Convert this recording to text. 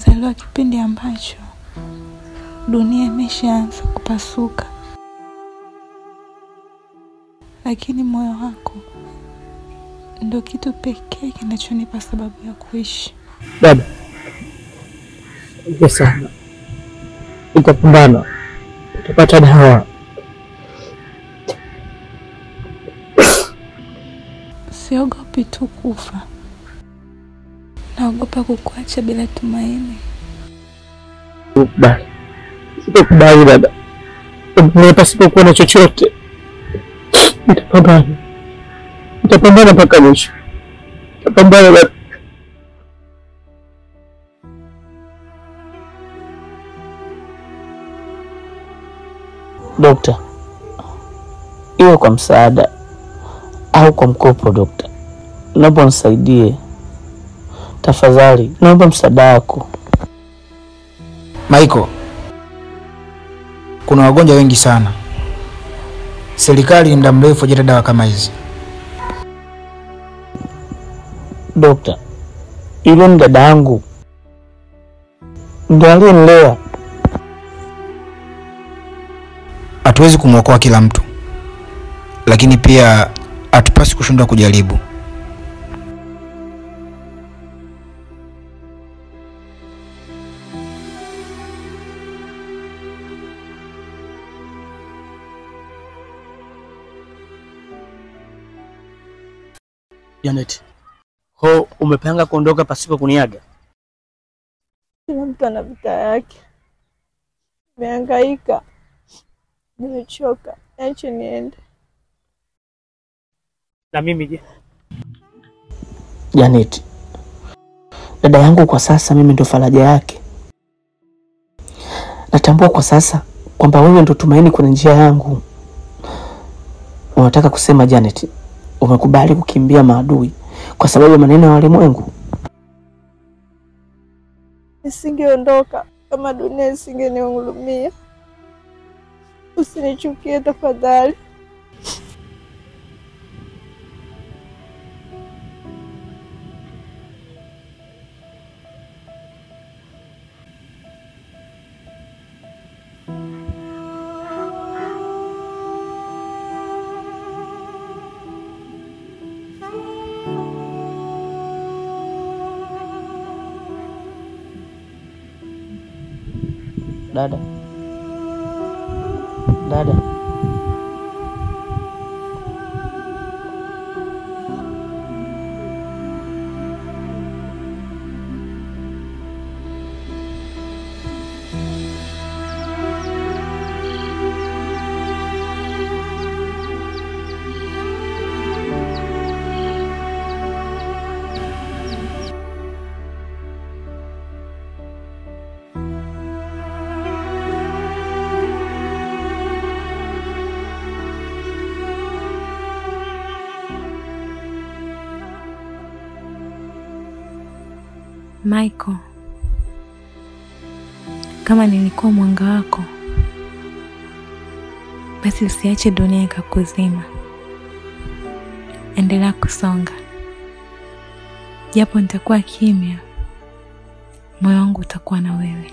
Umezaliwa kipindi ambacho dunia imeshaanza kupasuka, lakini moyo wako ndio kitu pekee kinachonipa sababu ya kuishi. Baba, sana utapambana, utapata dawa. Siogopi tu kufa, naogopa kukuacha bila tumaini. Baba, sitakubali baba. Pasipokuwa na chochote. Nitapambana mpaka mwisho. Nitapambana baba. Dokta, iwe kwa msaada au kwa mkopo dokta, naomba unisaidie. Tafadhali, naomba msaada wako. Michael, kuna wagonjwa wengi sana. Serikali muda mrefu haijatoa dawa kama hizi. Dokta, yule ni dada yangu, ndiye alinilea. Hatuwezi kumwokoa kila mtu, lakini pia hatupasi kushindwa kujaribu. Janet, umepanga kuondoka pasipo kuniaga? Kila mtu ana vita yake. Nimehangaika, nimechoka, acha niende. Na mimi je? Janet, dada yangu kwa sasa mimi ndo faraja yake. Natambua kwa sasa kwamba wewe ndo tumaini kwenye njia yangu. Unataka kusema Janet, umekubali kukimbia maadui kwa sababu ya maneno ya walimwengu? Nisingeondoka kama dunia isingenihurumia. Usinichukie tafadhali. Dada. Michael, kama nilikuwa mwanga wako, basi usiache dunia ikakuzima. Endelea kusonga. Japo nitakuwa kimya, moyo wangu utakuwa na wewe.